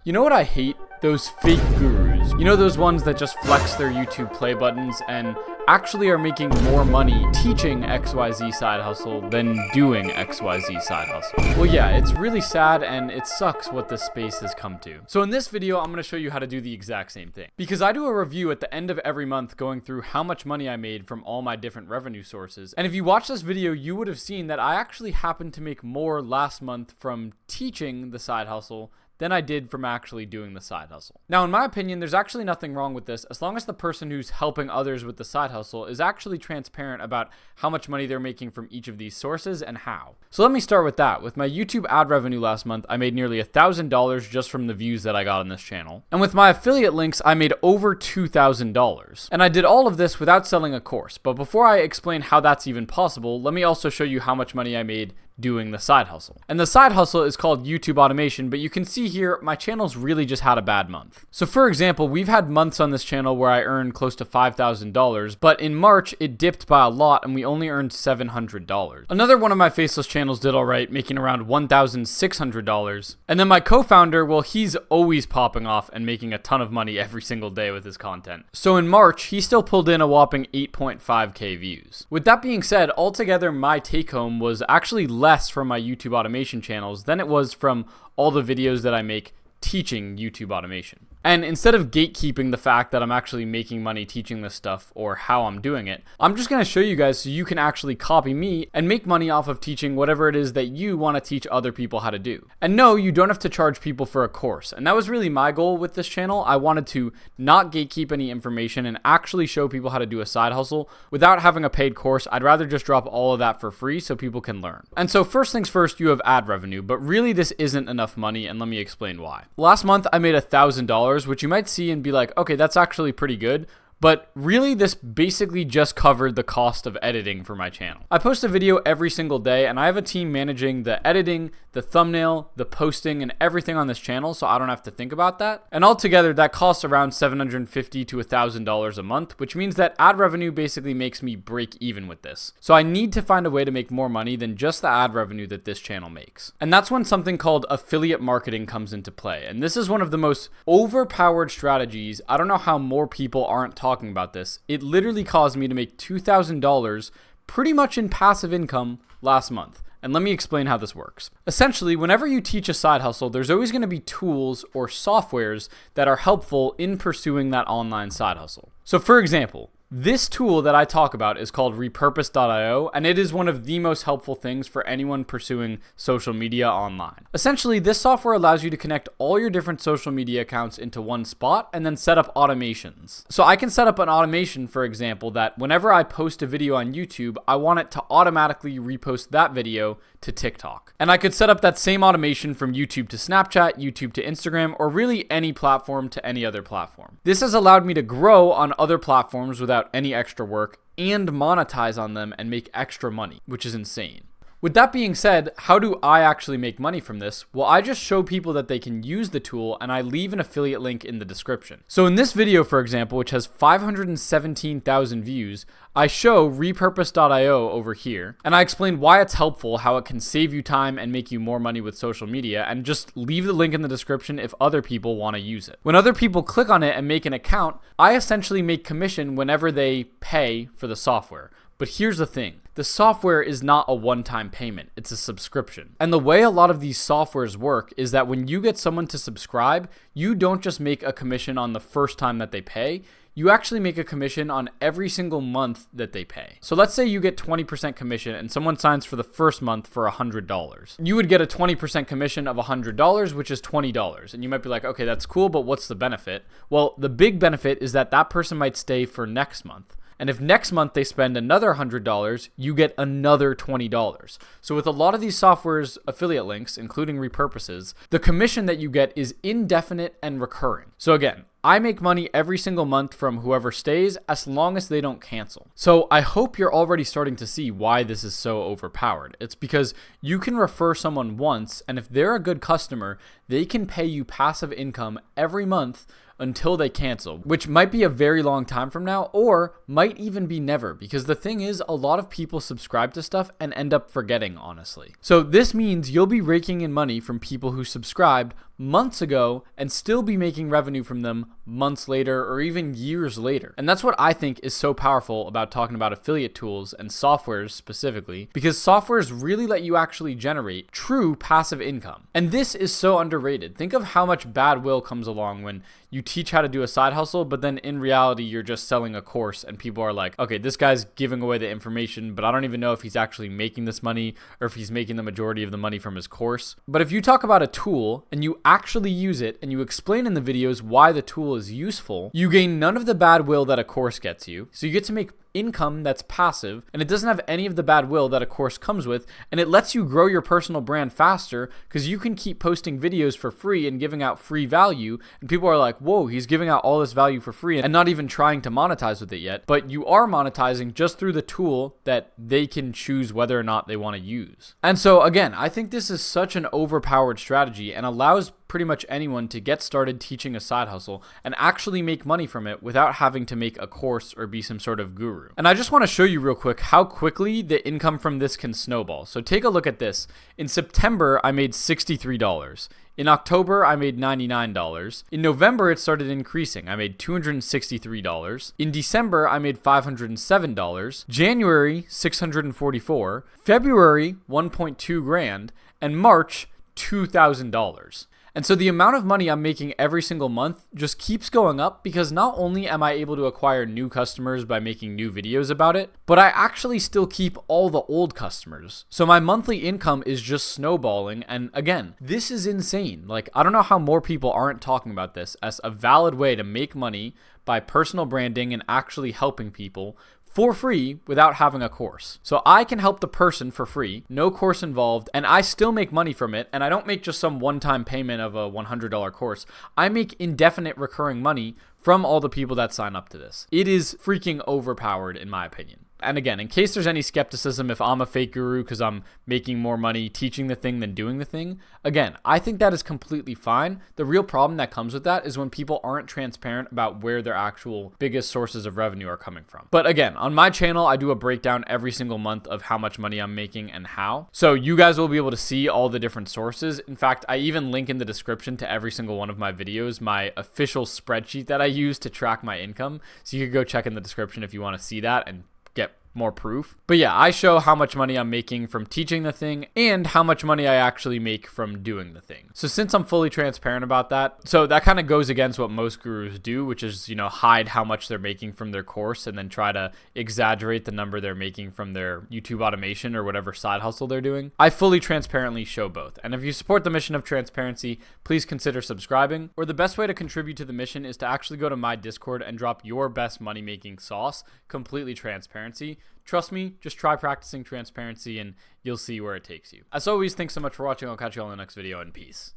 You know what I hate? Those fake gurus. You know those ones that just flex their YouTube play buttons and actually are making more money teaching XYZ side hustle than doing XYZ side hustle. Well, yeah, it's really sad and it sucks what this space has come to. So in this video, I'm going to show you how to do the exact same thing. Because I do a review at the end of every month going through how much money I made from all my different revenue sources. And if you watch this video, you would have seen that I actually happened to make more last month from teaching the side hustle than I did from actually doing the side hustle. Now, in my opinion, there's actually nothing wrong with this as long as the person who's helping others with the side hustle is actually transparent about how much money they're making from each of these sources and how. So let me start with that. With my YouTube ad revenue last month, I made nearly $1,000 just from the views that I got on this channel. And with my affiliate links, I made over $2,000. And I did all of this without selling a course. But before I explain how that's even possible, let me also show you how much money I made doing the side hustle. And the side hustle is called YouTube automation, but you can see here my channel's really just had a bad month. So for example, we've had months on this channel where I earned close to $5,000, but in March it dipped by a lot and we only earned $700. Another one of my faceless channels did all right, making around $1,600. And then my co-founder, well, he's always popping off and making a ton of money every single day with his content. So in March, he still pulled in a whopping 8.5K views. With that being said, altogether my take home was actually less from my YouTube automation channels than it was from all the videos that I make teaching YouTube automation. And instead of gatekeeping the fact that I'm actually making money teaching this stuff or how I'm doing it, I'm just going to show you guys so you can actually copy me and make money off of teaching whatever it is that you want to teach other people how to do. And no, you don't have to charge people for a course. And that was really my goal with this channel. I wanted to not gatekeep any information and actually show people how to do a side hustle without having a paid course. I'd rather just drop all of that for free so people can learn. And so first things first, you have ad revenue, but really this isn't enough money, and let me explain why. Last month I made $1,000, which you might see and be like, okay, that's actually pretty good. But really, this basically just covered the cost of editing for my channel. I post a video every single day, and I have a team managing the editing, the thumbnail, the posting, and everything on this channel, so I don't have to think about that. And altogether, that costs around $750 to $1,000 a month, which means that ad revenue basically makes me break even with this. So I need to find a way to make more money than just the ad revenue that this channel makes. And that's when something called affiliate marketing comes into play. And this is one of the most overpowered strategies. I don't know how more people aren't talking about this. It literally caused me to make $2,000 pretty much in passive income last month. And let me explain how this works. Essentially, whenever you teach a side hustle, there's always going to be tools or softwares that are helpful in pursuing that online side hustle. So for example, this tool that I talk about is called repurpose.io, and it is one of the most helpful things for anyone pursuing social media online. Essentially, this software allows you to connect all your different social media accounts into one spot and then set up automations. So I can set up an automation, for example, that whenever I post a video on YouTube, I want it to automatically repost that video to TikTok. And I could set up that same automation from YouTube to Snapchat, YouTube to Instagram, or really any platform to any other platform. This has allowed me to grow on other platforms without any extra work and monetize on them and make extra money, which is insane. With that being said, how do I actually make money from this? Well, I just show people that they can use the tool and I leave an affiliate link in the description. So in this video, for example, which has 517,000 views, I show repurpose.io over here, and I explain why it's helpful, how it can save you time and make you more money with social media, and just leave the link in the description if other people want to use it. When other people click on it and make an account, I essentially make commission whenever they pay for the software. But here's the thing. The software is not a one-time payment. It's a subscription. And the way a lot of these softwares work is that when you get someone to subscribe, you don't just make a commission on the first time that they pay. You actually make a commission on every single month that they pay. So let's say you get 20% commission and someone signs for the first month for $100. You would get a 20% commission of $100, which is $20. And you might be like, okay, that's cool, but what's the benefit? Well, the big benefit is that that person might stay for next month. And if next month they spend another $100, you get another $20. So with a lot of these software's affiliate links, including repurposes, the commission that you get is indefinite and recurring. So again, I make money every single month from whoever stays as long as they don't cancel. So I hope you're already starting to see why this is so overpowered. It's because you can refer someone once, and if they're a good customer, they can pay you passive income every month until they cancel, which might be a very long time from now or might even be never, because the thing is, a lot of people subscribe to stuff and end up forgetting, honestly. So this means you'll be raking in money from people who subscribed months ago and still be making revenue from them months later or even years later. And that's what I think is so powerful about talking about affiliate tools and softwares specifically, because softwares really let you actually generate true passive income. And this is so underrated. Think of how much bad will comes along when you teach how to do a side hustle, but then in reality, you're just selling a course and people are like, okay, this guy's giving away the information, but I don't even know if he's actually making this money or if he's making the majority of the money from his course. But if you talk about a tool and you actually use it and you explain in the videos why the tool is useful, you gain none of the bad will that a course gets you. So you get to make income that's passive, and it doesn't have any of the bad will that a course comes with, and it lets you grow your personal brand faster because you can keep posting videos for free and giving out free value, and people are like, whoa, he's giving out all this value for free and not even trying to monetize with it yet. But you are monetizing just through the tool that they can choose whether or not they want to use. And so again, I think this is such an overpowered strategy and allows pretty much anyone to get started teaching a side hustle and actually make money from it without having to make a course or be some sort of guru. And I just want to show you real quick how quickly the income from this can snowball. So take a look at this. In September, I made $63. In October, I made $99. In November, it started increasing. I made $263. In December, I made $507. January, $644. February, $1.2 grand. And March, $2,000. And so the amount of money I'm making every single month just keeps going up because not only am I able to acquire new customers by making new videos about it, but I actually still keep all the old customers. So my monthly income is just snowballing. And again, this is insane. Like, I don't know how more people aren't talking about this as a valid way to make money by personal branding and actually helping people for free without having a course. So I can help the person for free, no course involved, and I still make money from it. And I don't make just some one-time payment of a $100 course. I make indefinite recurring money from all the people that sign up to this. It is freaking overpowered in my opinion. And again, in case there's any skepticism if I'm a fake guru because I'm making more money teaching the thing than doing the thing, again, I think that is completely fine. The real problem that comes with that is when people aren't transparent about where their actual biggest sources of revenue are coming from. But again, on my channel, I do a breakdown every single month of how much money I'm making and how. So you guys will be able to see all the different sources. In fact, I even link in the description to every single one of my videos, my official spreadsheet that I use to track my income. So you could go check in the description if you want to see that and get more proof. But yeah, I show how much money I'm making from teaching the thing and how much money I actually make from doing the thing. So since I'm fully transparent about that, so that kind of goes against what most gurus do, which is, hide how much they're making from their course and then try to exaggerate the number they're making from their YouTube automation or whatever side hustle they're doing. I fully transparently show both. And if you support the mission of transparency, please consider subscribing. Or the best way to contribute to the mission is to actually go to my Discord and drop your best money-making sauce, completely transparency. Trust me, just try practicing transparency and you'll see where it takes you. As always, thanks so much for watching. I'll catch you all in the next video, and peace.